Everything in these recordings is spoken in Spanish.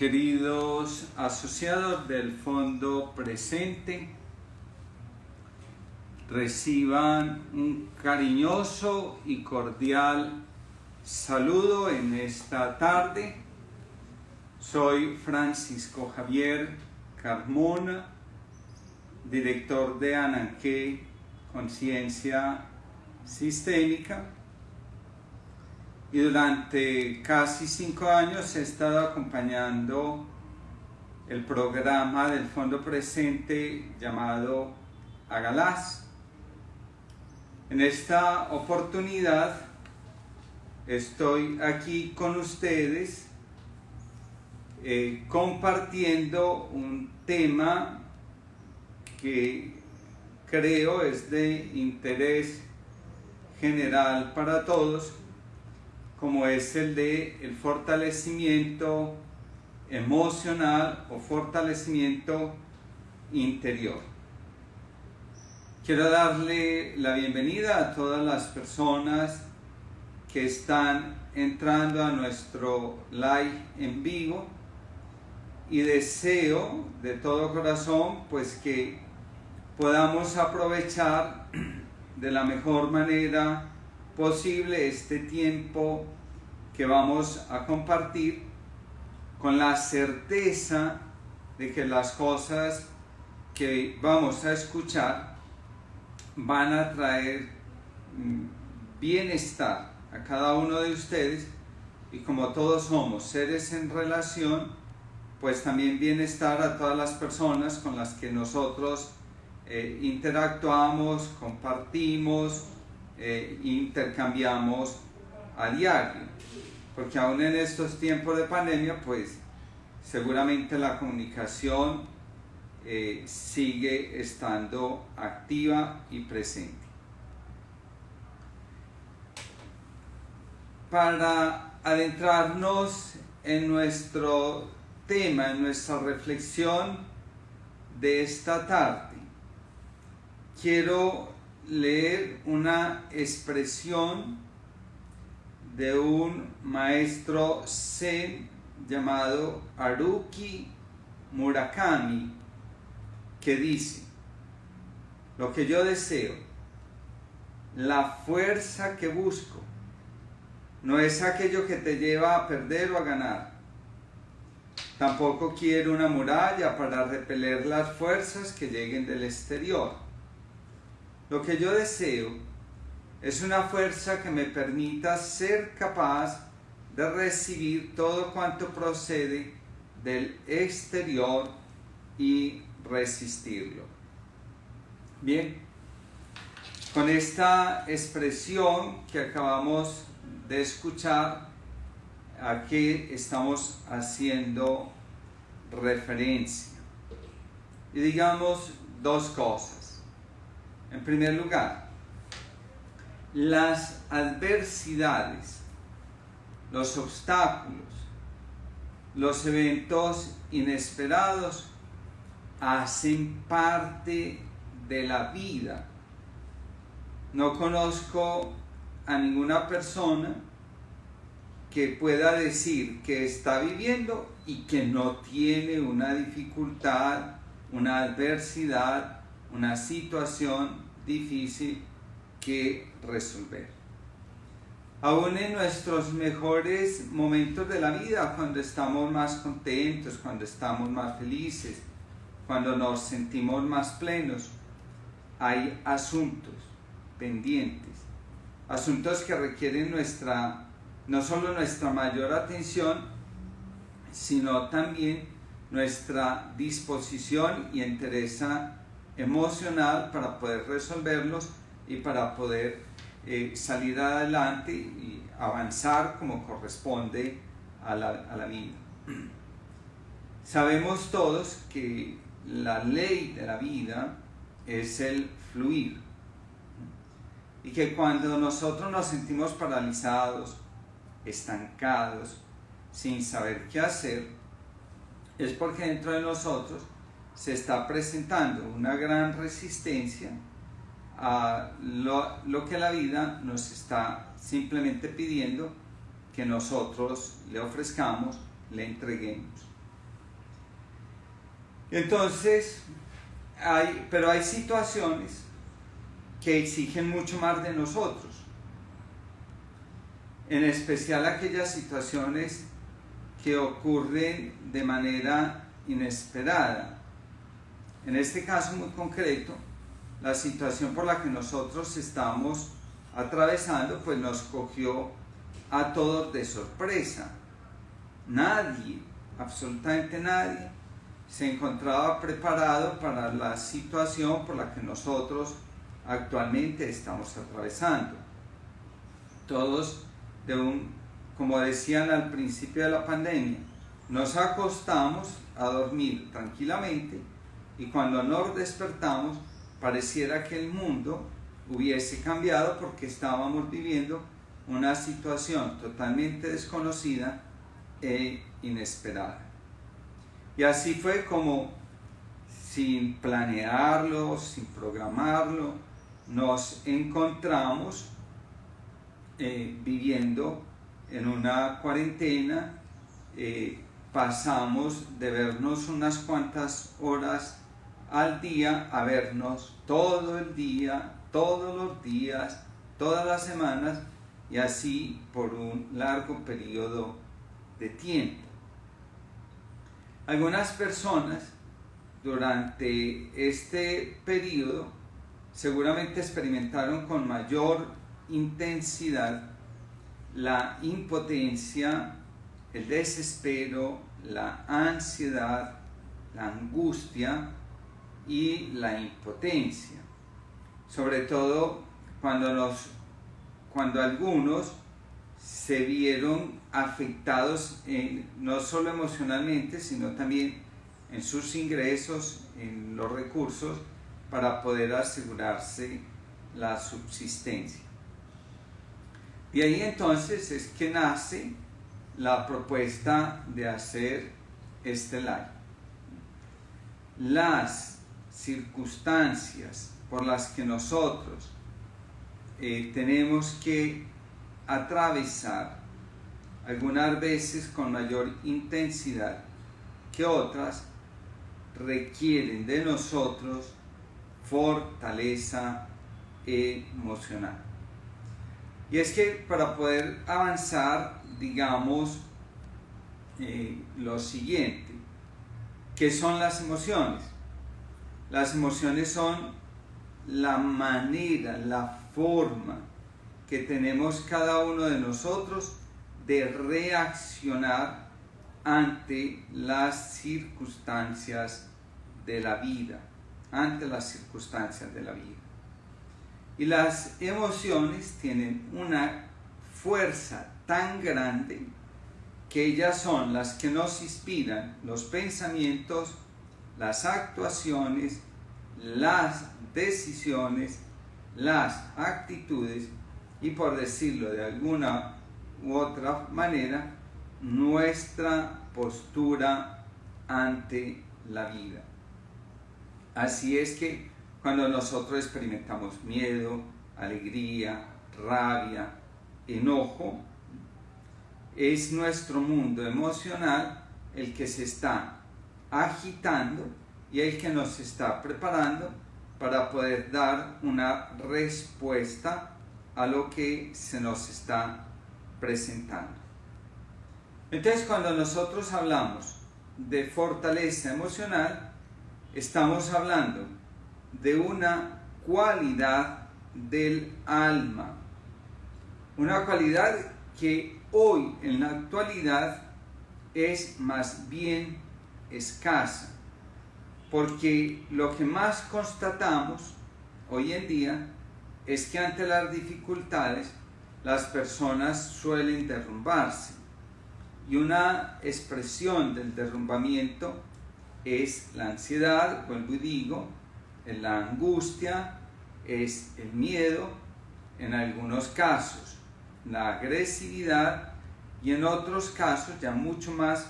Queridos asociados del Fondo Presente, reciban un cariñoso y cordial saludo en esta tarde. Soy Francisco Javier Carmona, director de Ananke Conciencia Sistémica, y durante casi 5 años he estado acompañando el programa del Fondo Presente llamado Agalaz. En esta oportunidad estoy aquí con ustedes compartiendo un tema que creo es de interés general para todos, como es el de el fortalecimiento emocional o fortalecimiento interior. Quiero darle la bienvenida a todas las personas que están entrando a nuestro live en vivo y deseo de todo corazón pues que podamos aprovechar de la mejor manera posible este tiempo que vamos a compartir, con la certeza de que las cosas que vamos a escuchar van a traer bienestar a cada uno de ustedes, y como todos somos seres en relación, pues también bienestar a todas las personas con las que nosotros interactuamos, compartimos, intercambiamos a diario, porque aún en estos tiempos de pandemia pues seguramente la comunicación sigue estando activa y presente. Para adentrarnos en nuestro tema, en nuestra reflexión de esta tarde, quiero leer una expresión de un maestro zen llamado Haruki Murakami, que dice: lo que yo deseo, la fuerza que busco, no es aquello que te lleva a perder o a ganar. Tampoco quiero una muralla para repeler las fuerzas que lleguen del exterior. Lo que yo deseo es una fuerza que me permita ser capaz de recibir todo cuanto procede del exterior y resistirlo. Bien, con esta expresión que acabamos de escuchar, ¿a qué estamos haciendo referencia? Y digamos dos cosas. En primer lugar, las adversidades, los obstáculos, los eventos inesperados hacen parte de la vida. No conozco a ninguna persona que pueda decir que está viviendo y que no tiene una dificultad, una adversidad, una situación difícil que resolver. Aún en nuestros mejores momentos de la vida, cuando estamos más contentos, cuando estamos más felices, cuando nos sentimos más plenos, hay asuntos pendientes, asuntos que requieren no solo nuestra mayor atención, sino también nuestra disposición y entereza emocional para poder resolverlos y para poder salir adelante y avanzar como corresponde a la vida. Sabemos todos que la ley de la vida es el fluir, y que cuando nosotros nos sentimos paralizados, estancados, sin saber qué hacer, es porque dentro de nosotros se está presentando una gran resistencia a lo que la vida nos está simplemente pidiendo que nosotros le ofrezcamos, le entreguemos. Entonces, pero hay situaciones que exigen mucho más de nosotros, en especial aquellas situaciones que ocurren de manera inesperada. En este caso muy concreto, la situación por la que nosotros estamos atravesando, pues nos cogió a todos de sorpresa. Nadie, absolutamente nadie, se encontraba preparado para la situación por la que nosotros actualmente estamos atravesando. Todos, como decían al principio de la pandemia, nos acostamos a dormir tranquilamente y cuando nos despertamos pareciera que el mundo hubiese cambiado porque estábamos viviendo una situación totalmente desconocida e inesperada. Y así fue como, sin planearlo, sin programarlo, nos encontramos viviendo en una cuarentena. Pasamos de vernos unas cuantas horas al día a vernos todo el día, todos los días, todas las semanas, y así por un largo periodo de tiempo. Algunas personas durante este periodo seguramente experimentaron con mayor intensidad la impotencia, el desespero, la ansiedad, la angustia y la impotencia. Sobre todo cuando algunos se vieron afectados no solo emocionalmente, sino también en sus ingresos, en los recursos, para poder asegurarse la subsistencia. De ahí entonces es que nace la propuesta de hacer este live. Las circunstancias por las que nosotros tenemos que atravesar, algunas veces con mayor intensidad que otras, requieren de nosotros fortaleza emocional. Y es que para poder avanzar, digamos lo siguiente: ¿qué son las emociones? Las emociones son la manera, la forma que tenemos cada uno de nosotros de reaccionar ante las circunstancias de la vida, Y las emociones tienen una fuerza tan grande que ellas son las que nos inspiran los pensamientos, las actuaciones, las decisiones, las actitudes y, por decirlo de alguna u otra manera, nuestra postura ante la vida. Así es que cuando nosotros experimentamos miedo, alegría, rabia, enojo, es nuestro mundo emocional el que se está agitando y el que nos está preparando para poder dar una respuesta a lo que se nos está presentando. Entonces, cuando nosotros hablamos de fortaleza emocional, estamos hablando de una cualidad del alma, una cualidad que hoy en la actualidad es más bien escasa, porque lo que más constatamos hoy en día es que ante las dificultades las personas suelen derrumbarse, y una expresión del derrumbamiento es la ansiedad, vuelvo y digo, la angustia, es el miedo, en algunos casos la agresividad, y en otros casos ya mucho más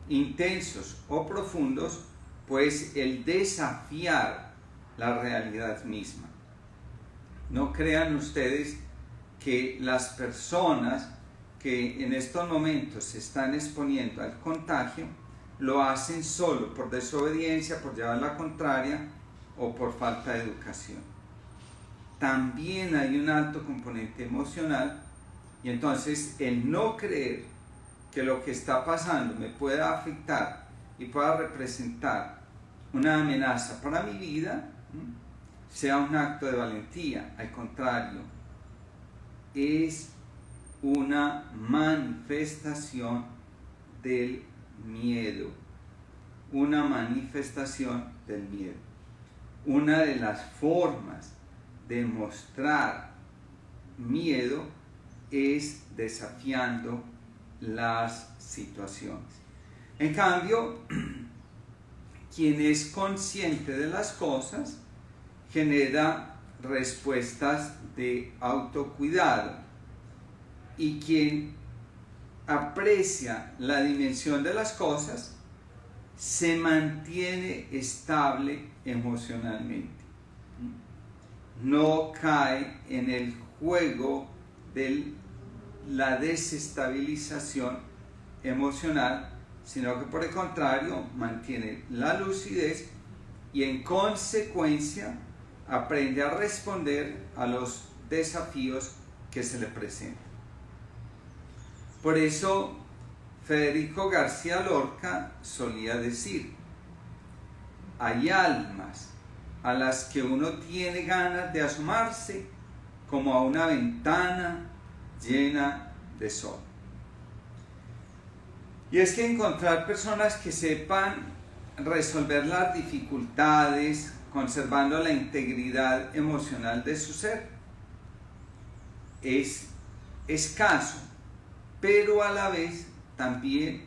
intensos o profundos, pues el desafiar la realidad misma. No crean ustedes que las personas que en estos momentos se están exponiendo al contagio lo hacen solo por desobediencia, por llevar la contraria o por falta de educación. También hay un alto componente emocional, y entonces el no creer que lo que está pasando me pueda afectar y pueda representar una amenaza para mi vida, sea un acto de valentía. Al contrario, es una manifestación del miedo. Una manifestación del miedo. Una de las formas de mostrar miedo es desafiando las situaciones. En cambio, quien es consciente de las cosas genera respuestas de autocuidado, y quien aprecia la dimensión de las cosas se mantiene estable emocionalmente. No cae en el juego de la desestabilización emocional, sino que por el contrario mantiene la lucidez y en consecuencia aprende a responder a los desafíos que se le presentan. Por eso Federico García Lorca solía decir: hay almas a las que uno tiene ganas de asomarse como a una ventana llena de sol. Y es que encontrar personas que sepan resolver las dificultades conservando la integridad emocional de su ser es escaso, pero a la vez también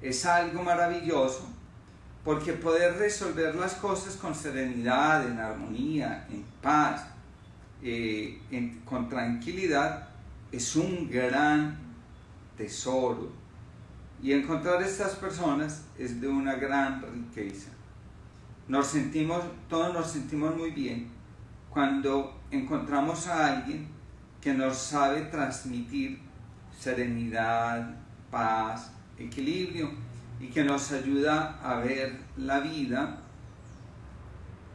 es algo maravilloso, porque poder resolver las cosas con serenidad, en armonía, en paz, con tranquilidad, es un gran tesoro. Y encontrar estas personas es de una gran riqueza. Todos nos sentimos muy bien cuando encontramos a alguien que nos sabe transmitir serenidad, paz, equilibrio, y que nos ayuda a ver la vida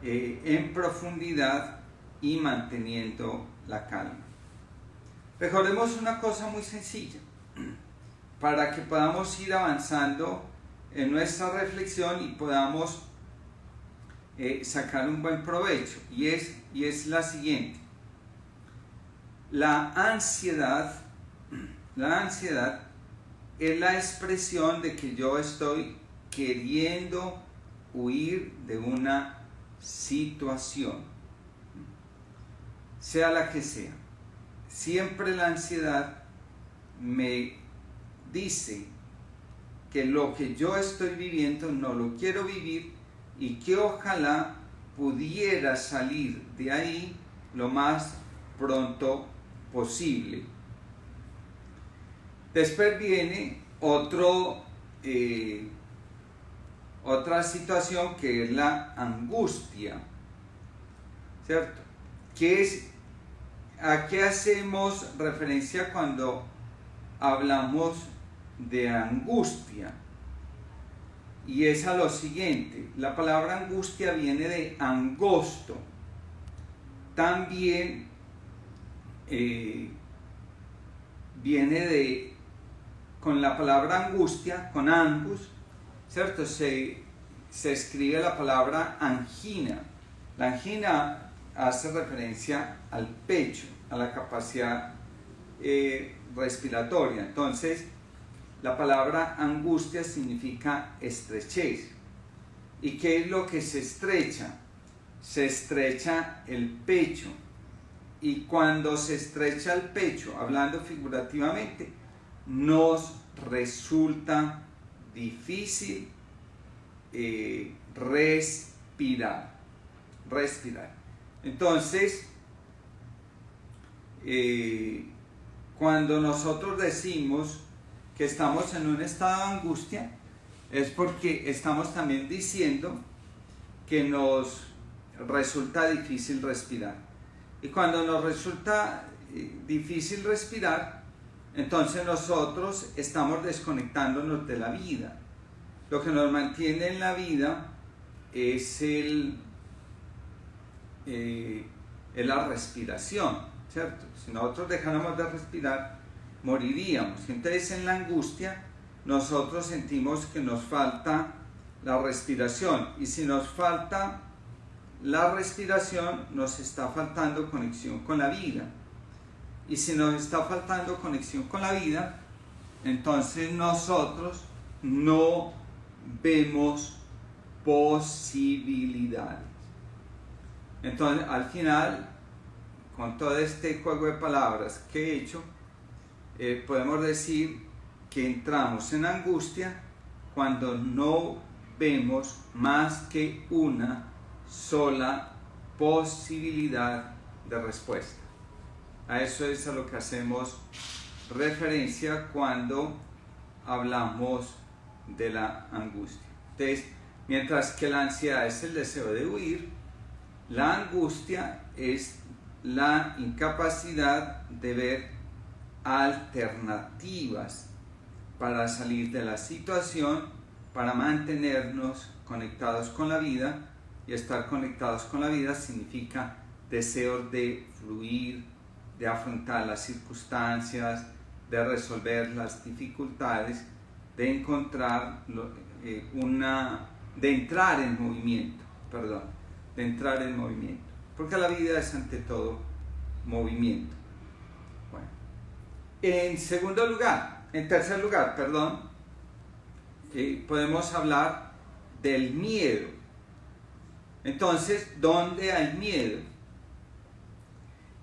en profundidad y manteniendo la calma. Recordemos una cosa muy sencilla para que podamos ir avanzando en nuestra reflexión y podamos sacar un buen provecho, y es la siguiente: la ansiedad es la expresión de que yo estoy queriendo huir de una situación, sea la que sea. Siempre la ansiedad me dice que lo que yo estoy viviendo no lo quiero vivir y que ojalá pudiera salir de ahí lo más pronto posible. Después viene otra situación, que es la angustia, ¿cierto? ¿A qué hacemos referencia cuando hablamos de angustia? Y es a lo siguiente: la palabra angustia viene de angosto. También viene con la palabra angustia, con angus, ¿cierto? Se escribe la palabra angina. La angina hace referencia al pecho, a la capacidad respiratoria. Entonces, la palabra angustia significa estrechez. ¿Y qué es lo que se estrecha? Se estrecha el pecho. Y cuando se estrecha el pecho, hablando figurativamente, nos resulta difícil respirar. Entonces, cuando nosotros decimos que estamos en un estado de angustia, es porque estamos también diciendo que nos resulta difícil respirar. Y cuando nos resulta difícil respirar, entonces nosotros estamos desconectándonos de la vida. lo que nos mantiene en la vida es la respiración, ¿cierto? Si nosotros dejáramos de respirar, moriríamos. Entonces, en la angustia, nosotros sentimos que nos falta la respiración, y si nos falta la respiración, nos está faltando conexión con la vida, y si nos está faltando conexión con la vida, entonces nosotros no vemos posibilidades. Entonces, al final, con todo este juego de palabras que he hecho, podemos decir que entramos en angustia cuando no vemos más que una sola posibilidad de respuesta. A eso es a lo que hacemos referencia cuando hablamos de la angustia. Entonces, mientras que la ansiedad es el deseo de huir, la angustia es la incapacidad de ver alternativas para salir de la situación, para mantenernos conectados con la vida, y estar conectados con la vida significa deseo de fluir, de afrontar las circunstancias, de resolver las dificultades, de encontrar de entrar en movimiento, porque la vida es ante todo movimiento. Bueno, en tercer lugar, podemos hablar del miedo. Entonces, ¿dónde hay miedo?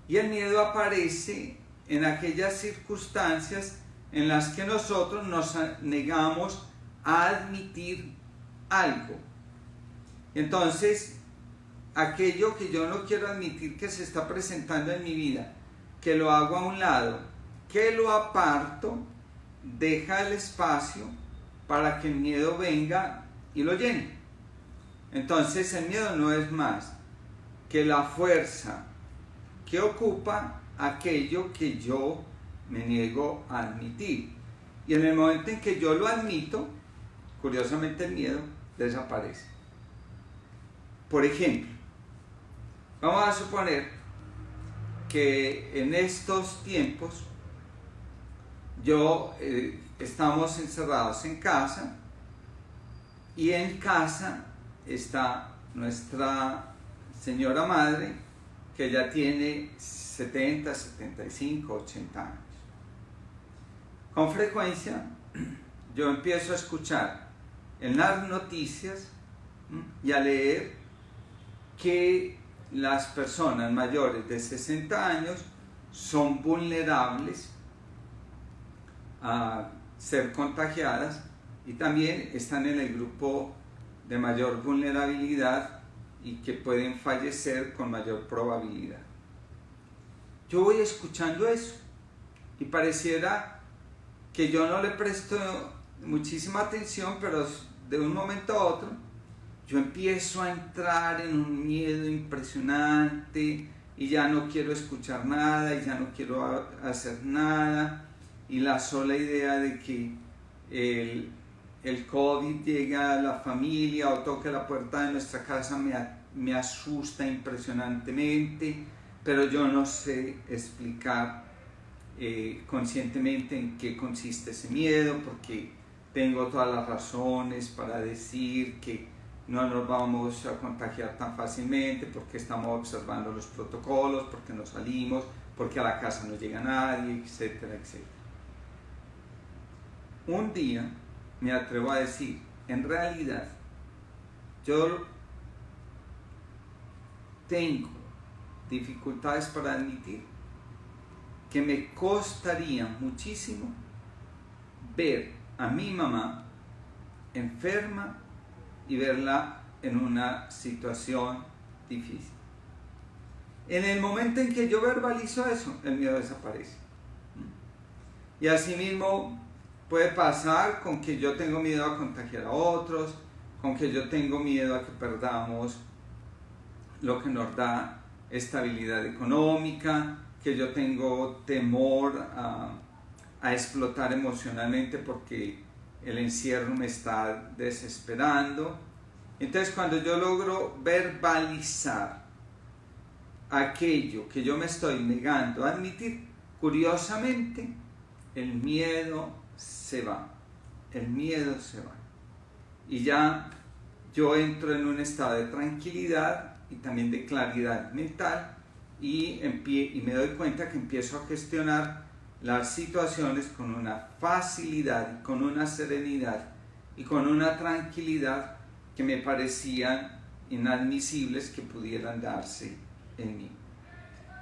Y el miedo aparece en aquellas circunstancias en las que nosotros nos negamos a admitir algo. Entonces, aquello que yo no quiero admitir que se está presentando en mi vida, que lo hago a un lado, que lo aparto, deja el espacio para que el miedo venga y lo llene. Entonces, el miedo no es más que la fuerza que ocupa aquello que yo me niego a admitir. Y en el momento en que yo lo admito, curiosamente el miedo desaparece. Por ejemplo, vamos a suponer que en estos tiempos estamos encerrados en casa, y en casa está nuestra señora madre, que ya tiene 70, 75, 80 años. Con frecuencia yo empiezo a escuchar en las noticias y a leer que las personas mayores de 60 años son vulnerables a ser contagiadas, y también están en el grupo de mayor vulnerabilidad y que pueden fallecer con mayor probabilidad. Yo voy escuchando eso y pareciera que yo no le presto muchísima atención, pero de un momento a otro yo empiezo a entrar en un miedo impresionante, y ya no quiero escuchar nada, y ya no quiero hacer nada, y la sola idea de que el COVID llega a la familia o toque la puerta de nuestra casa me asusta impresionantemente, pero yo no sé explicar conscientemente en qué consiste ese miedo, porque tengo todas las razones para decir que no nos vamos a contagiar tan fácilmente, porque estamos observando los protocolos, porque no salimos, porque a la casa no llega nadie, etcétera, etcétera. Un día me atrevo a decir, en realidad, yo tengo dificultades para admitir que me costaría muchísimo ver a mi mamá enferma y verla en una situación difícil. En el momento en que yo verbalizo eso, el miedo desaparece. Y asimismo puede pasar con que yo tengo miedo a contagiar a otros, con que yo tengo miedo a que perdamos lo que nos da estabilidad económica, que yo tengo temor a explotar emocionalmente porque el encierro me está desesperando. Entonces, cuando yo logro verbalizar aquello que yo me estoy negando a admitir, curiosamente, el miedo se va. El miedo se va. Y ya yo entro en un estado de tranquilidad y también de claridad mental y me doy cuenta que empiezo a gestionar las situaciones con una facilidad, con una serenidad y con una tranquilidad que me parecían inadmisibles que pudieran darse en mí.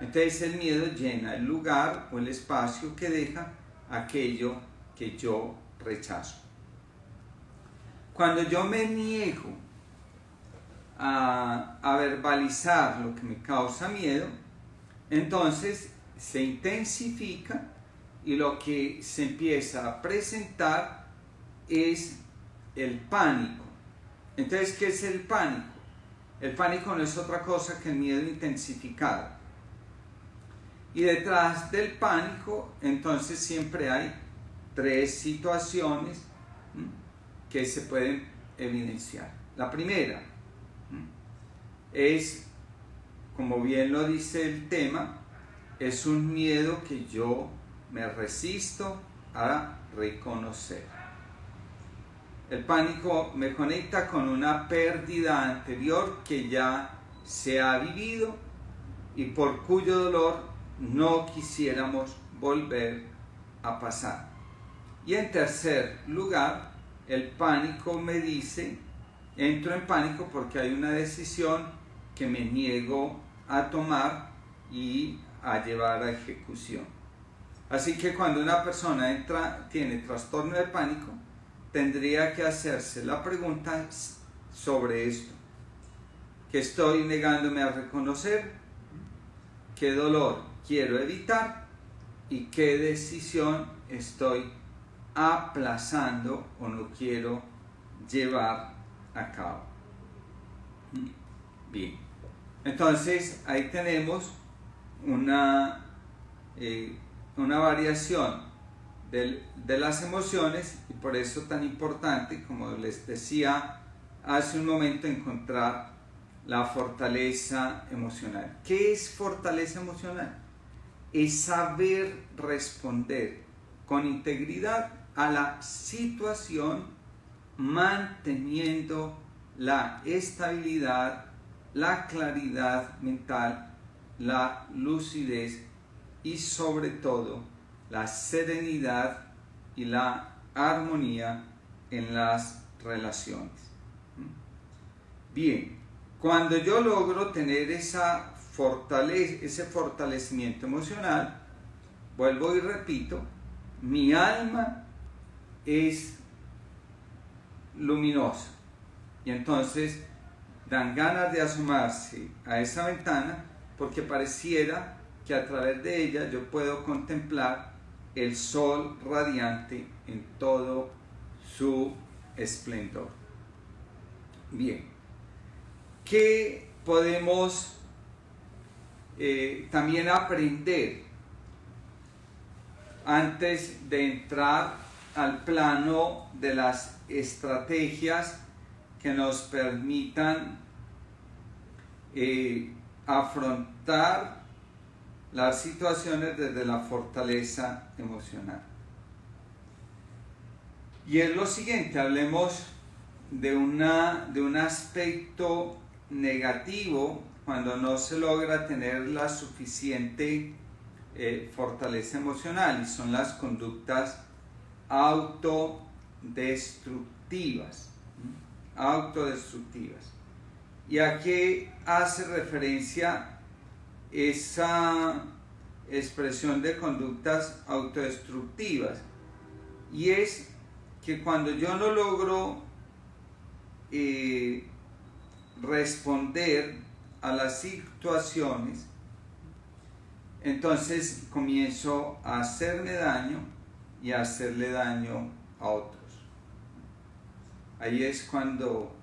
Entonces el miedo llena el lugar o el espacio que deja aquello que yo rechazo. Cuando yo me niego a verbalizar lo que me causa miedo, entonces se intensifica y lo que se empieza a presentar es el pánico. Entonces, ¿qué es el pánico? El pánico no es otra cosa que el miedo intensificado. Y detrás del pánico, entonces siempre hay tres situaciones que se pueden evidenciar. La primera es, como bien lo dice el tema, es un miedo que yo me resisto a reconocer. El pánico me conecta con una pérdida anterior que ya se ha vivido y por cuyo dolor no quisiéramos volver a pasar. Y en tercer lugar, el pánico me dice, entro en pánico porque hay una decisión que me niego a tomar y a llevar a ejecución. Así que cuando una persona tiene trastorno de pánico, tendría que hacerse la pregunta sobre esto. ¿Qué estoy negándome a reconocer? ¿Qué dolor quiero evitar? ¿Y qué decisión estoy aplazando o no quiero llevar a cabo? Bien, entonces ahí tenemos una variación de las emociones y por eso tan importante, como les decía hace un momento, encontrar la fortaleza emocional. ¿Qué es fortaleza emocional? Es saber responder con integridad a la situación, manteniendo la estabilidad, la claridad mental, la lucidez y sobre todo la serenidad y la armonía en las relaciones. Bien, cuando yo logro tener ese fortalecimiento emocional, vuelvo y repito, mi alma es luminosa y entonces dan ganas de asomarse a esa ventana porque pareciera que a través de ella yo puedo contemplar el sol radiante en todo su esplendor. Bien, ¿qué podemos también aprender antes de entrar al plano de las estrategias que nos permitan afrontar las situaciones desde la fortaleza emocional? Y es lo siguiente, hablemos de un aspecto negativo cuando no se logra tener la suficiente fortaleza emocional, y son las conductas autodestructivas. ¿Y a qué hace referencia esa expresión de conductas autodestructivas? Y es que cuando yo no logro responder a las situaciones, entonces comienzo a hacerme daño y a hacerle daño a otros. Ahí es cuando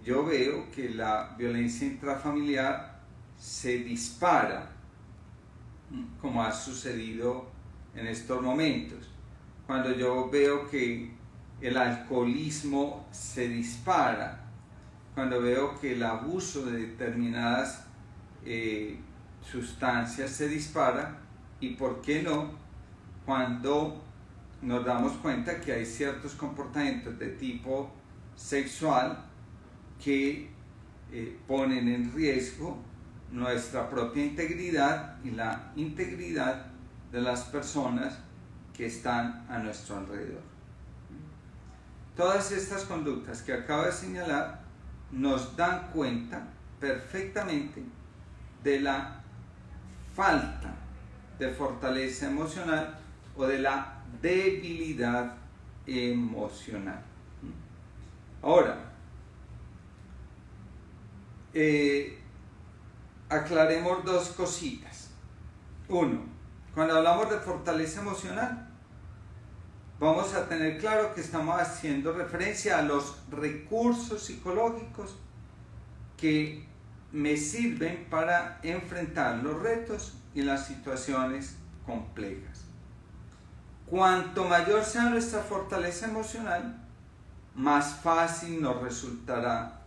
yo veo que la violencia intrafamiliar se dispara, como ha sucedido en estos momentos. Cuando yo veo que el alcoholismo se dispara, cuando veo que el abuso de determinadas sustancias se dispara, y por qué no, cuando nos damos cuenta que hay ciertos comportamientos de tipo sexual que ponen en riesgo nuestra propia integridad y la integridad de las personas que están a nuestro alrededor. Todas estas conductas que acabo de señalar nos dan cuenta perfectamente de la falta de fortaleza emocional o de la debilidad emocional. Ahora, aclaremos dos cositas. Uno, cuando hablamos de fortaleza emocional, vamos a tener claro que estamos haciendo referencia a los recursos psicológicos que me sirven para enfrentar los retos y las situaciones complejas. Cuanto mayor sea nuestra fortaleza emocional, más fácil nos resultará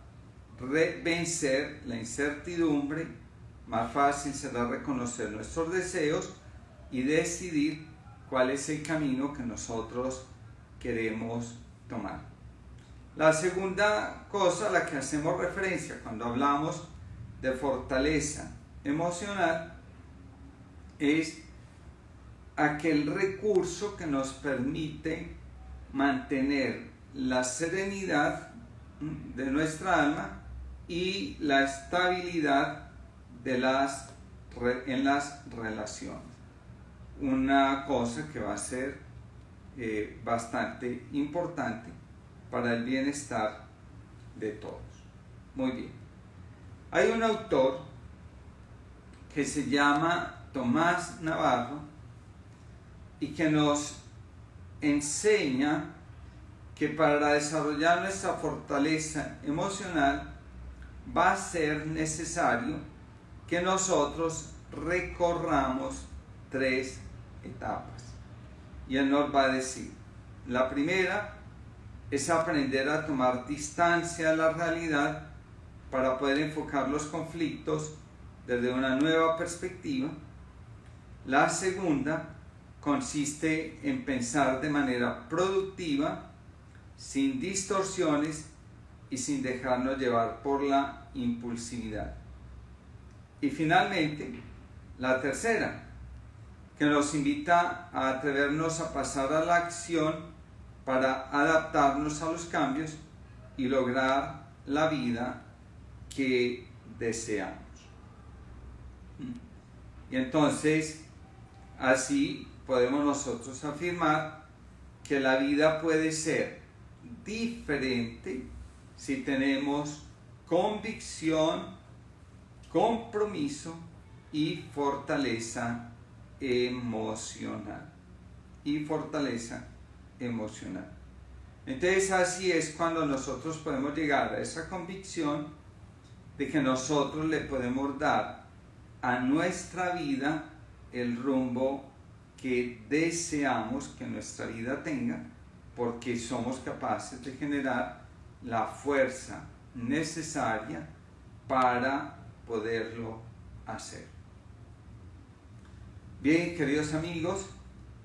vencer la incertidumbre, más fácil será reconocer nuestros deseos y decidir cuál es el camino que nosotros queremos tomar. La segunda cosa a la que hacemos referencia cuando hablamos de fortaleza emocional es aquel recurso que nos permite mantener la serenidad de nuestra alma y la estabilidad en las relaciones. Una cosa que va a ser bastante importante para el bienestar de todos. Muy bien. Hay un autor que se llama Tomás Navarro y que nos enseña que para desarrollar nuestra fortaleza emocional va a ser necesario que nosotros recorramos 3 etapas. Y él nos va a decir, la primera es aprender a tomar distancia a la realidad para poder enfocar los conflictos desde una nueva perspectiva. La segunda consiste en pensar de manera productiva, sin distorsiones y sin dejarnos llevar por la impulsividad. Y finalmente, la tercera, que nos invita a atrevernos a pasar a la acción para adaptarnos a los cambios y lograr la vida que deseamos. Y entonces, así podemos nosotros afirmar que la vida puede ser diferente si tenemos convicción, compromiso y fortaleza emocional. Entonces así es cuando nosotros podemos llegar a esa convicción de que nosotros le podemos dar a nuestra vida el rumbo que deseamos que nuestra vida tenga, porque somos capaces de generar la fuerza necesaria para poderlo hacer. Bien, queridos amigos,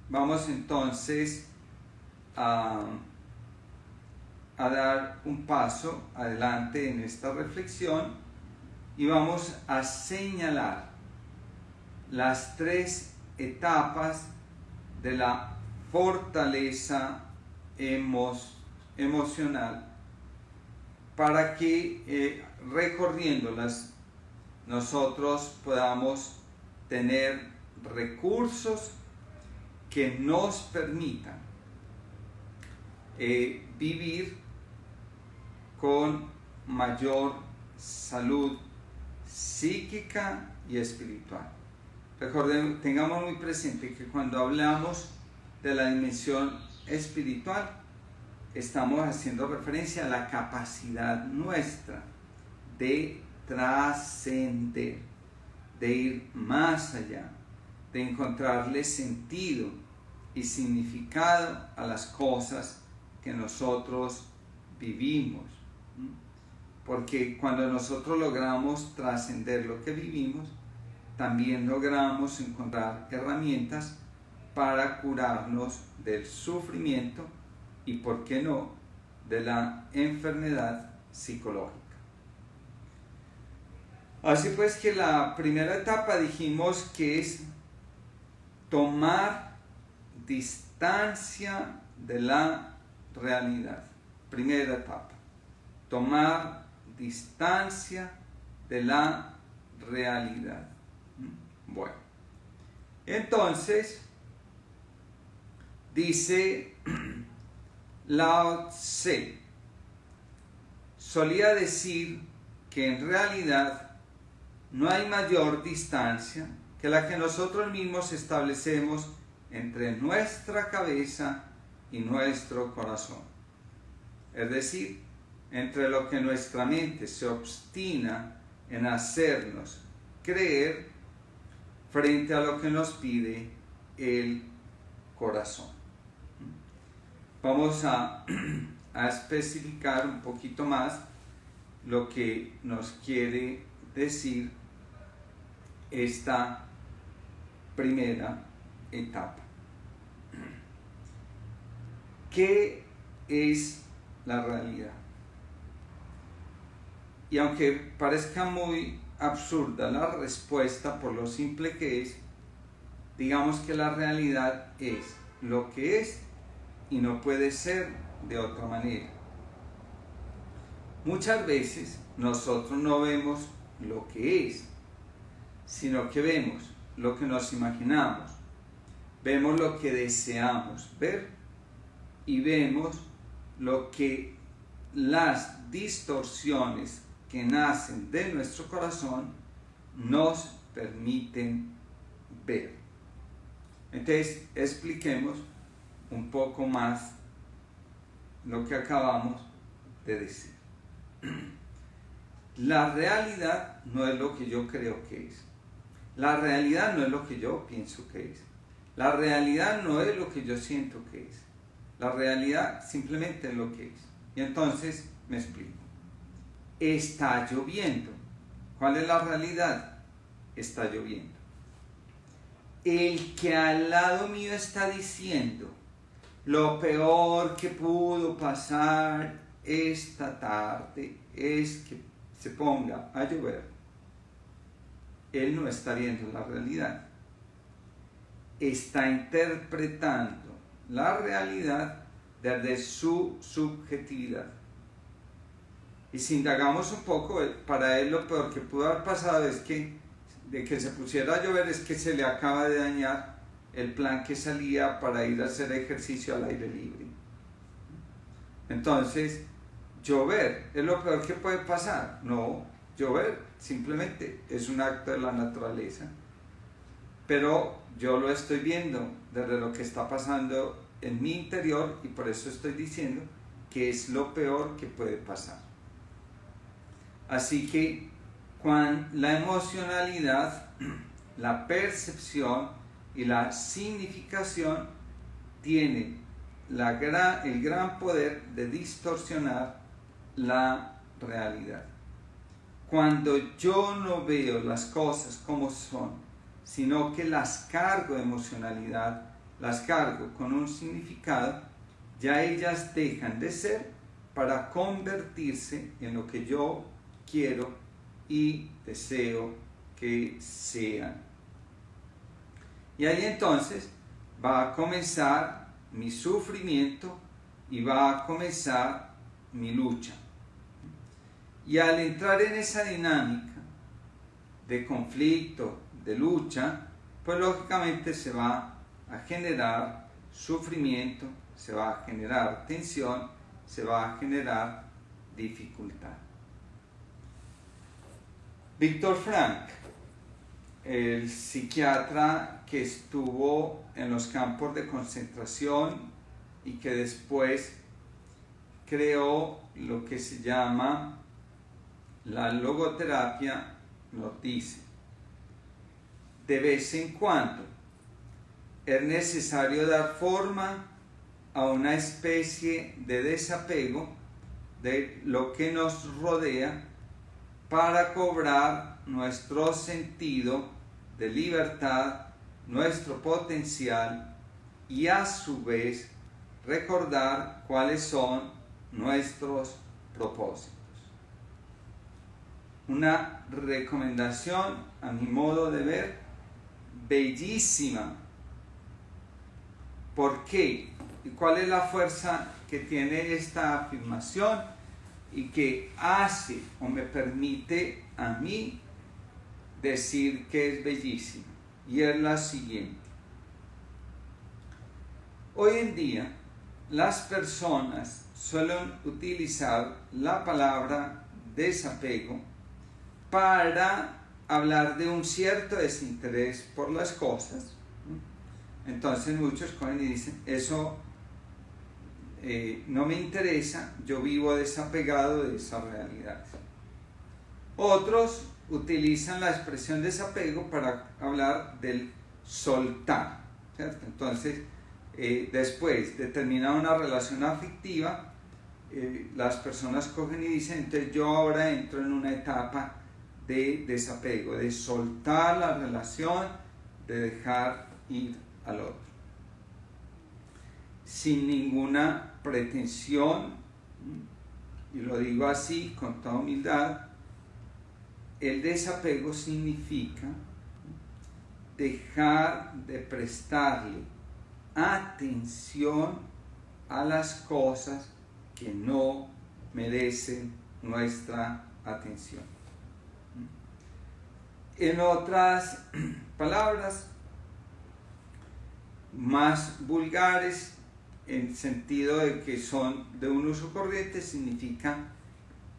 vamos entonces a dar un paso adelante en esta reflexión y vamos a señalar las 3 etapas de la fortaleza emocional para que recorriéndolas nosotros podamos tener recursos que nos permitan vivir con mayor salud psíquica y espiritual. Recordemos, tengamos muy presente que cuando hablamos de la dimensión espiritual, estamos haciendo referencia a la capacidad nuestra de trascender, de ir más allá, de encontrarle sentido y significado a las cosas que nosotros vivimos. Porque cuando nosotros logramos trascender lo que vivimos, también logramos encontrar herramientas para curarnos del sufrimiento y, ¿por qué no?, de la enfermedad psicológica. Así pues que la primera etapa dijimos que es tomar distancia de la realidad. Primera etapa, tomar distancia de la realidad. Bueno, entonces dice Lao Tse, solía decir que en realidad no hay mayor distancia que la que nosotros mismos establecemos entre nuestra cabeza y nuestro corazón. Es decir, entre lo que nuestra mente se obstina en hacernos creer frente a lo que nos pide el corazón. Vamos a especificar un poquito más lo que nos quiere decir esta primera etapa. ¿Qué es la realidad? Y aunque parezca muy absurda la respuesta por lo simple que es, digamos que la realidad es lo que es y no puede ser de otra manera. Muchas veces nosotros no vemos lo que es, sino que vemos lo que nos imaginamos, vemos lo que deseamos ver y vemos lo que las distorsiones que nacen de nuestro corazón nos permiten ver. Entonces, expliquemos un poco más lo que acabamos de decir. La realidad no es lo que yo creo que es. La realidad no es lo que yo pienso que es. La realidad no es lo que yo siento que es. La realidad simplemente es lo que es. Y entonces me explico. Está lloviendo. ¿Cuál es la realidad? Está lloviendo. El que al lado mío está diciendo lo peor que pudo pasar esta tarde es que se ponga a llover, él no está viendo la realidad, está interpretando la realidad desde su subjetividad. Y si indagamos un poco, para él lo peor que pudo haber pasado es que de que se pusiera a llover es que se le acaba de dañar el plan que salía para ir a hacer ejercicio al aire libre. Entonces, llover es lo peor que puede pasar. No, llover simplemente es un acto de la naturaleza. Pero yo lo estoy viendo desde lo que está pasando en mi interior y por eso estoy diciendo que es lo peor que puede pasar. Así que la emocionalidad, la percepción y la significación tienen el gran poder de distorsionar la realidad. Cuando yo no veo las cosas como son, sino que las cargo de emocionalidad, las cargo con un significado, ya ellas dejan de ser para convertirse en lo que yo quiero y deseo que sean. Y ahí entonces va a comenzar mi sufrimiento y va a comenzar mi lucha. Y al entrar en esa dinámica de conflicto, de lucha, pues lógicamente se va a generar sufrimiento, se va a generar tensión, se va a generar dificultad. Viktor Frankl, el psiquiatra que estuvo en los campos de concentración y que después creó lo que se llama la logoterapia, nos dice: de vez en cuando es necesario dar forma a una especie de desapego de lo que nos rodea para cobrar nuestro sentido de libertad, nuestro potencial y a su vez recordar cuáles son nuestros propósitos. Una recomendación, a mi modo de ver, bellísima. ¿Por qué? ¿Y cuál es la fuerza que tiene esta afirmación y que hace o me permite a mí decir que es bellísima? Y es la siguiente. Hoy en día las personas suelen utilizar la palabra desapego para hablar de un cierto desinterés por las cosas. Entonces muchos cogen y dicen, eso no me interesa, yo vivo desapegado de esa realidad. Otros utilizan la expresión desapego para hablar del soltar, ¿cierto? Entonces, después de terminar una relación afectiva, las personas cogen y dicen, entonces yo ahora entro en una etapa de desapego, de soltar la relación, de dejar ir al otro. Sin ninguna pretensión, y lo digo así con toda humildad, el desapego significa dejar de prestarle atención a las cosas que no merecen nuestra atención. En otras palabras, más vulgares, en sentido de que son de un uso corriente, significa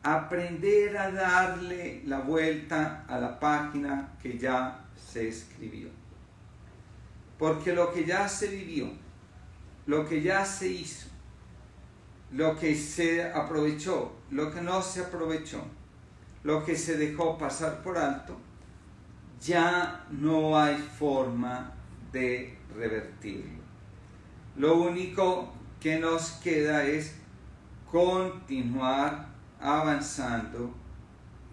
aprender a darle la vuelta a la página que ya se escribió. Porque lo que ya se vivió, lo que ya se hizo, lo que se aprovechó, lo que no se aprovechó, lo que se dejó pasar por alto, ya no hay forma de revertirlo. Lo único que nos queda es continuar avanzando,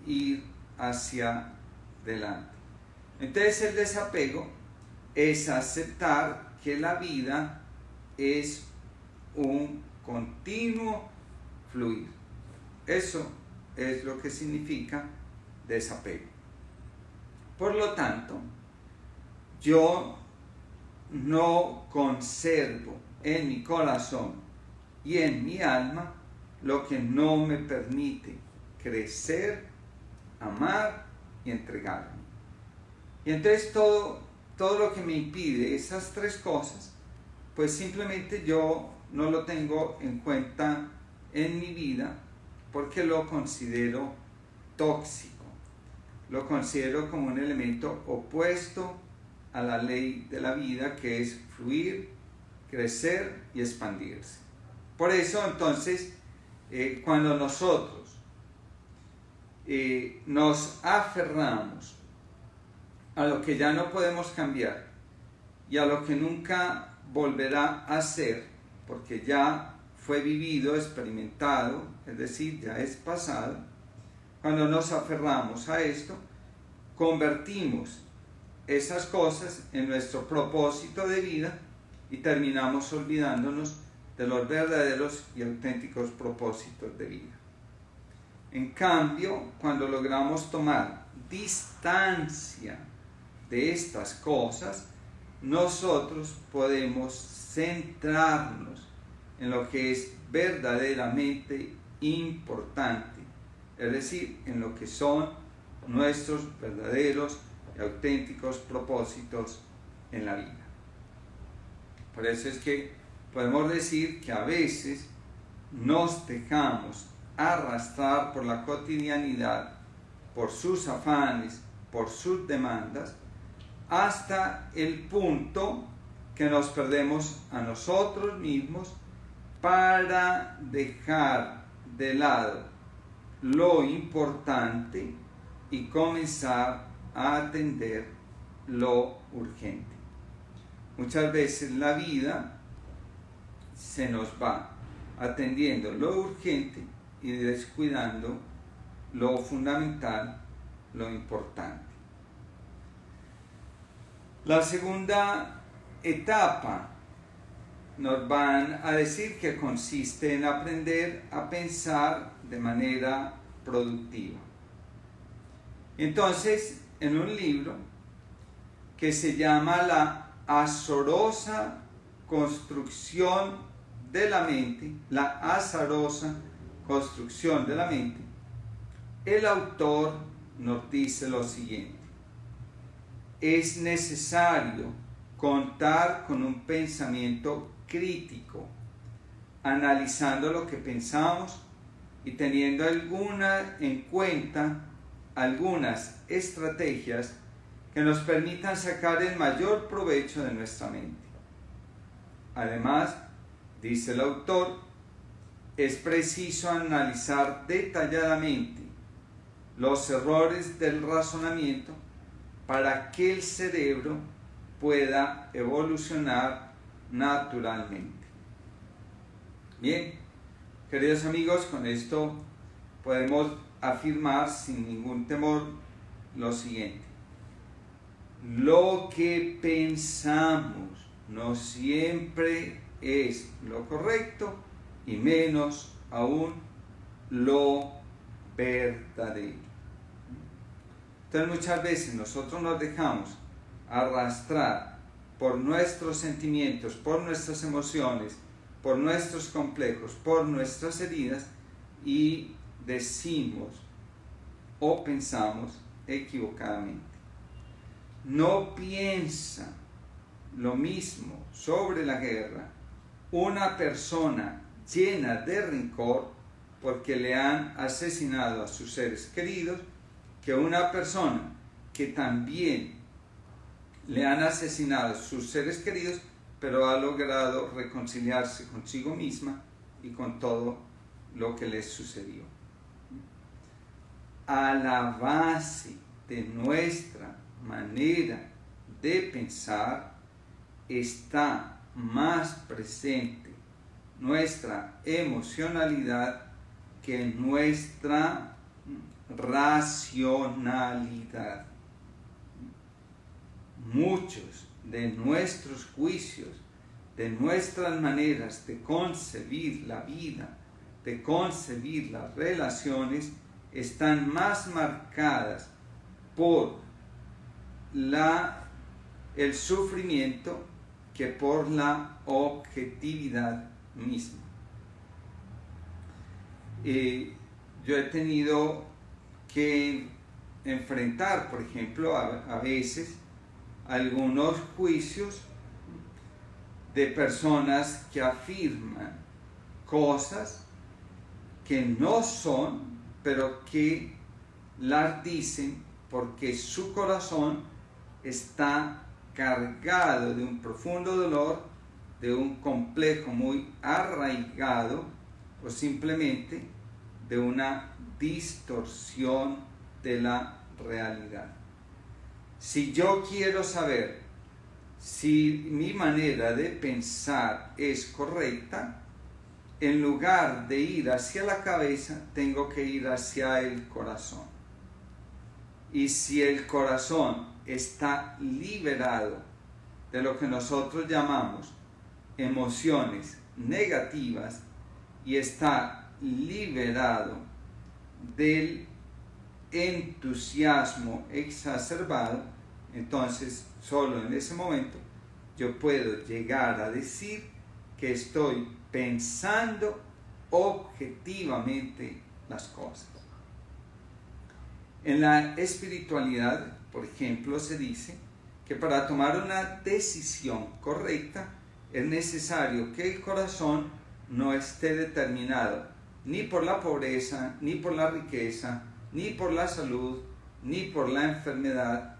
ir hacia adelante. Entonces el desapego es aceptar que la vida es un continuo fluir. Eso es lo que significa desapego. Por lo tanto, yo no conservo en mi corazón y en mi alma lo que no me permite crecer, amar y entregarme. Y entonces todo lo que me impide esas tres cosas, pues simplemente yo no lo tengo en cuenta en mi vida porque lo considero tóxico. Lo considero como un elemento opuesto a la ley de la vida, que es fluir, crecer y expandirse. Por eso entonces, cuando nosotros nos aferramos a lo que ya no podemos cambiar y a lo que nunca volverá a ser, porque ya fue vivido, experimentado, es decir, ya es pasado, cuando nos aferramos a esto, convertimos esas cosas en nuestro propósito de vida y terminamos olvidándonos de los verdaderos y auténticos propósitos de vida. En cambio, cuando logramos tomar distancia de estas cosas, nosotros podemos centrarnos en lo que es verdaderamente importante, es decir, en lo que son nuestros verdaderos y auténticos propósitos en la vida. Por eso es que podemos decir que a veces nos dejamos arrastrar por la cotidianidad, por sus afanes, por sus demandas, hasta el punto que nos perdemos a nosotros mismos para dejar de lado lo importante y comenzar a atender lo urgente. Muchas veces la vida se nos va atendiendo lo urgente y descuidando lo fundamental, lo importante. La segunda etapa nos van a decir que consiste en aprender a pensar de manera productiva. Entonces, en un libro que se llama La azarosa construcción de la mente, el autor nos dice lo siguiente: es necesario contar con un pensamiento crítico, analizando lo que pensamos y teniendo en cuenta algunas estrategias que nos permitan sacar el mayor provecho de nuestra mente. Además, dice el autor, es preciso analizar detalladamente los errores del razonamiento para que el cerebro pueda evolucionar naturalmente. Bien, queridos amigos, con esto podemos afirmar sin ningún temor lo siguiente: lo que pensamos no siempre es lo correcto y menos aún lo verdadero. Entonces muchas veces nosotros nos dejamos arrastrar por nuestros sentimientos, por nuestras emociones, por nuestros complejos, por nuestras heridas, y decimos o pensamos equivocadamente. No piensa lo mismo sobre la guerra una persona llena de rencor porque le han asesinado a sus seres queridos que una persona que también le han asesinado a sus seres queridos, pero ha logrado reconciliarse consigo misma y con todo lo que les sucedió. A la base de nuestra manera de pensar está más presente nuestra emocionalidad que nuestra racionalidad. Muchos de nuestros juicios, de nuestras maneras de concebir la vida, de concebir las relaciones, están más marcadas por el sufrimiento que por la objetividad misma. Yo he tenido que enfrentar, por ejemplo, a veces algunos juicios de personas que afirman cosas que no son, pero que las dicen porque su corazón está cargado de un profundo dolor, de un complejo muy arraigado, o simplemente de una distorsión de la realidad. Si yo quiero saber si mi manera de pensar es correcta, en lugar de ir hacia la cabeza, tengo que ir hacia el corazón. Y si el corazón está liberado de lo que nosotros llamamos emociones negativas y está liberado del entusiasmo exacerbado, entonces solo en ese momento yo puedo llegar a decir que estoy pensando objetivamente las cosas. En la espiritualidad, por ejemplo, se dice que para tomar una decisión correcta es necesario que el corazón no esté determinado ni por la pobreza, ni por la riqueza, ni por la salud, ni por la enfermedad,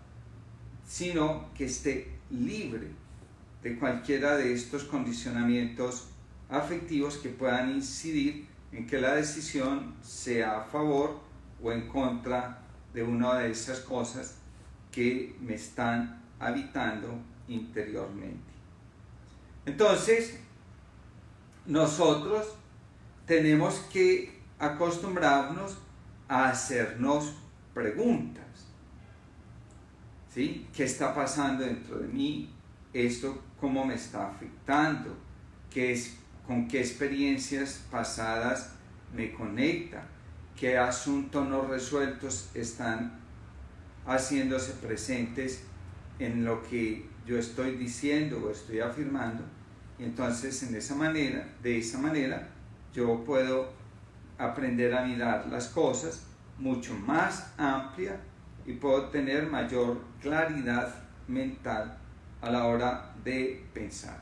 sino que esté libre de cualquiera de estos condicionamientos afectivos que puedan incidir en que la decisión sea a favor o en contra de una de esas cosas que me están habitando interiormente. Entonces, nosotros tenemos que acostumbrarnos a hacernos preguntas. ¿Sí? ¿Qué está pasando dentro de mí? ¿Esto cómo me está afectando? ¿Con qué experiencias pasadas me conecta? ¿Qué asuntos no resueltos están haciéndose presentes en lo que yo estoy diciendo o estoy afirmando? Y entonces de esa manera, yo puedo aprender a mirar las cosas mucho más amplia y puedo tener mayor claridad mental a la hora de pensar.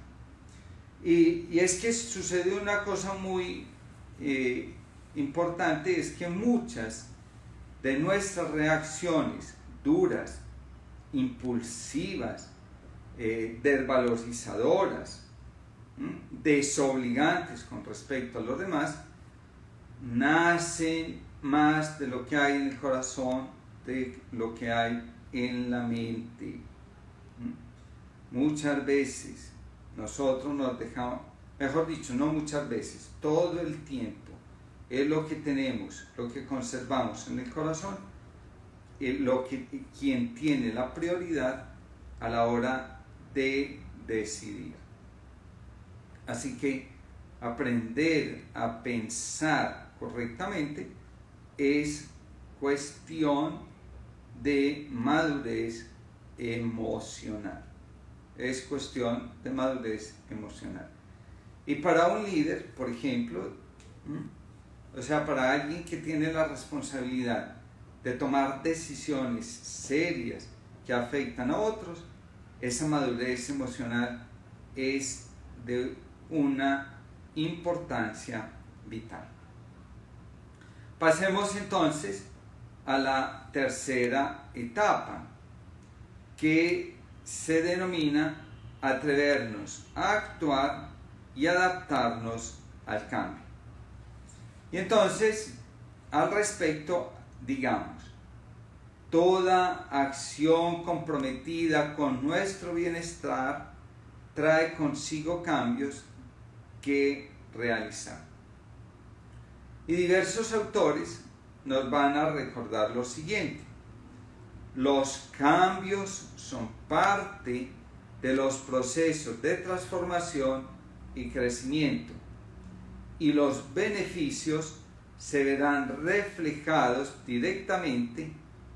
Y es que sucede una cosa muy importante, es que muchas de nuestras reacciones duras, impulsivas, desvalorizadoras, desobligantes con respecto a los demás, nacen más de lo que hay en el corazón, de lo que hay en la mente. Muchas veces nosotros nos dejamos, mejor dicho, no muchas veces, todo el tiempo es lo que tenemos, lo que conservamos en el corazón, quien tiene la prioridad a la hora de decidir. Así que aprender a pensar correctamente es cuestión de madurez emocional. Es cuestión de madurez emocional. Y para un líder, por ejemplo, o sea, para alguien que tiene la responsabilidad de tomar decisiones serias que afectan a otros, esa madurez emocional es de una importancia vital. Pasemos entonces a la tercera etapa, que se denomina atrevernos a actuar y adaptarnos al cambio. Y entonces, al respecto, digamos, toda acción comprometida con nuestro bienestar trae consigo cambios que realizar. Y diversos autores nos van a recordar lo siguiente: los cambios son parte de los procesos de transformación y crecimiento, y los beneficios se verán reflejados directamente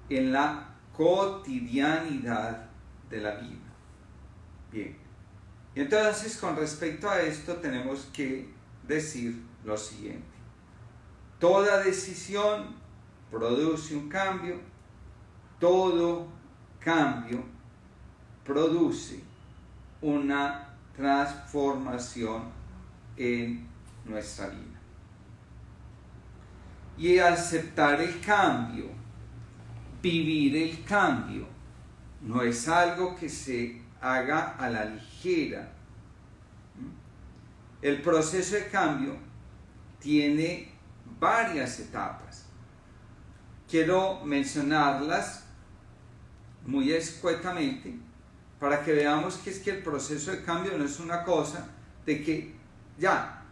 en la cotidianidad de la vida. Bien, y entonces con respecto a esto tenemos que decir lo siguiente: toda decisión produce un cambio, todo cambio produce una transformación en nuestra vida. Y aceptar el cambio, vivir el cambio, no es algo que se haga a la ligera. El proceso de cambio tiene varias etapas. Quiero mencionarlas muy escuetamente para que veamos que es que el proceso de cambio no es una cosa de que ya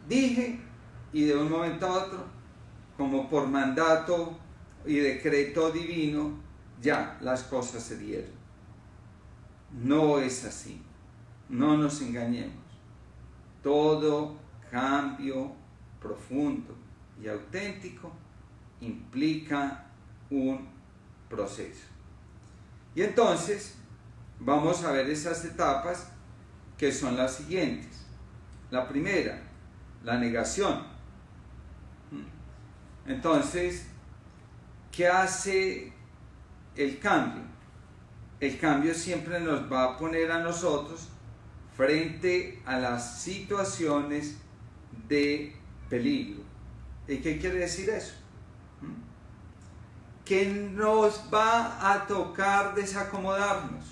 dije y de un momento a otro, como por mandato y decreto divino, ya las cosas se dieron. No es así, no nos engañemos. Todo cambio profundo y auténtico implica un proceso. Y entonces vamos a ver esas etapas, que son las siguientes. La primera, la negación. Entonces, ¿qué hace el cambio? El cambio siempre nos va a poner a nosotros frente a las situaciones de peligro. ¿Y qué quiere decir eso? Que nos va a tocar desacomodarnos.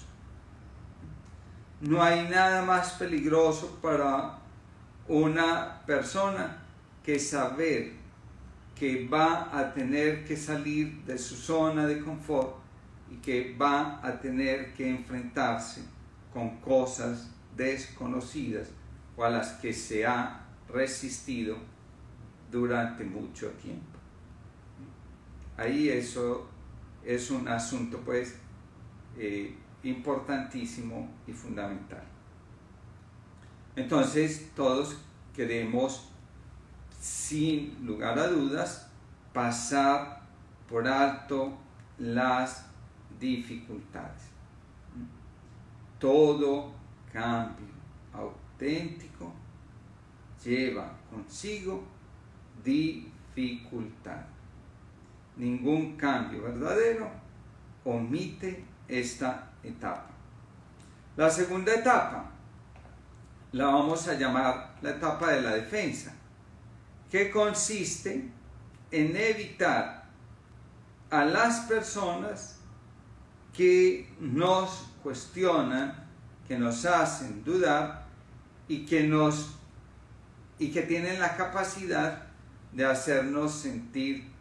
No hay nada más peligroso para una persona que saber que va a tener que salir de su zona de confort y que va a tener que enfrentarse con cosas desconocidas o a las que se ha resistido durante mucho tiempo. Ahí eso es un asunto pues importantísimo y fundamental. Entonces todos queremos, sin lugar a dudas, pasar por alto las dificultades. Todo cambio auténtico lleva consigo dificultad. Ningún cambio verdadero omite esta etapa. La segunda etapa la vamos a llamar la etapa de la defensa, que consiste en evitar a las personas que nos cuestionan, que nos hacen dudar y que tienen la capacidad de hacernos sentir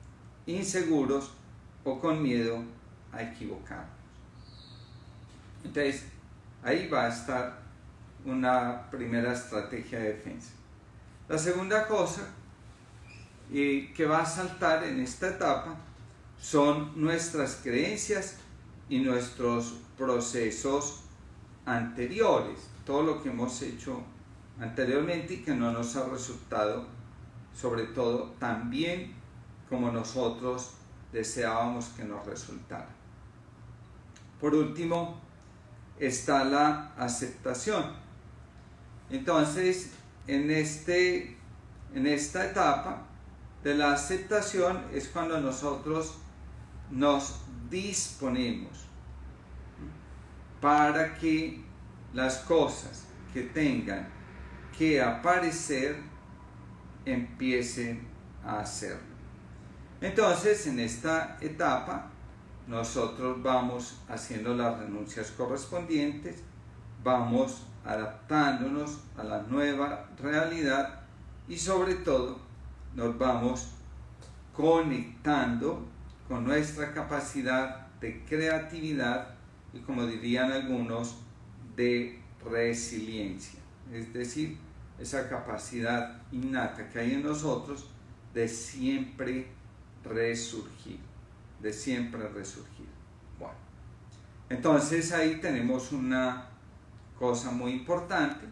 inseguros o con miedo a equivocarnos. Entonces, ahí va a estar una primera estrategia de defensa. La segunda cosa que va a saltar en esta etapa son nuestras creencias y nuestros procesos anteriores, todo lo que hemos hecho anteriormente y que no nos ha resultado, sobre todo, tan bien como nosotros deseábamos que nos resultara. Por último, está la aceptación. Entonces, en esta etapa de la aceptación es cuando nosotros nos disponemos para que las cosas que tengan que aparecer empiecen a hacerlo. Entonces, en esta etapa nosotros vamos haciendo las renuncias correspondientes, vamos adaptándonos a la nueva realidad y sobre todo nos vamos conectando con nuestra capacidad de creatividad y, como dirían algunos, de resiliencia, es decir, esa capacidad innata que hay en nosotros de siempre resurgir, Bueno, entonces ahí tenemos una cosa muy importante,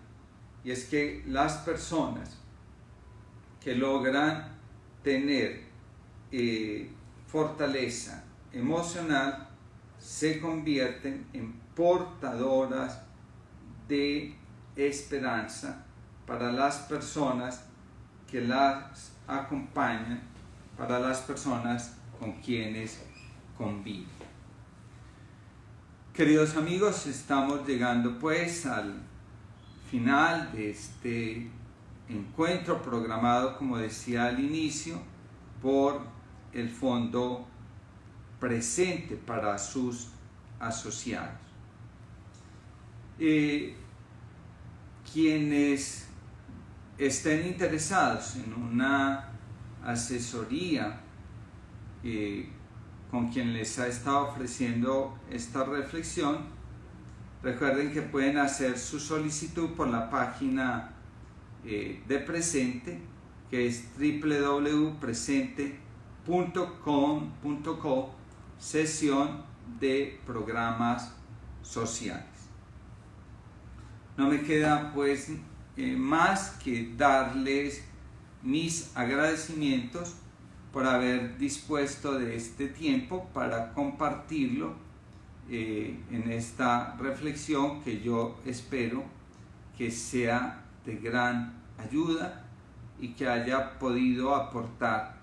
y es que las personas que logran tener fortaleza emocional se convierten en portadoras de esperanza para las personas que las acompañan, para las personas con quienes conviven. Queridos amigos, estamos llegando pues al final de este encuentro programado, como decía al inicio, por el Fondo Presente para sus asociados. Quienes estén interesados en una asesoría con quien les ha estado ofreciendo esta reflexión, recuerden que pueden hacer su solicitud por la página de Presente, que es www.presente.com.co, sesión de programas sociales. No me queda pues más que darles mis agradecimientos por haber dispuesto de este tiempo para compartirlo en esta reflexión, que yo espero que sea de gran ayuda y que haya podido aportar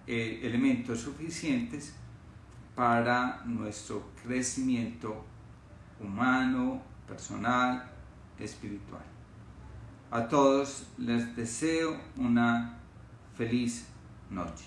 elementos suficientes para nuestro crecimiento humano, personal, espiritual. A todos les deseo una feliz noche.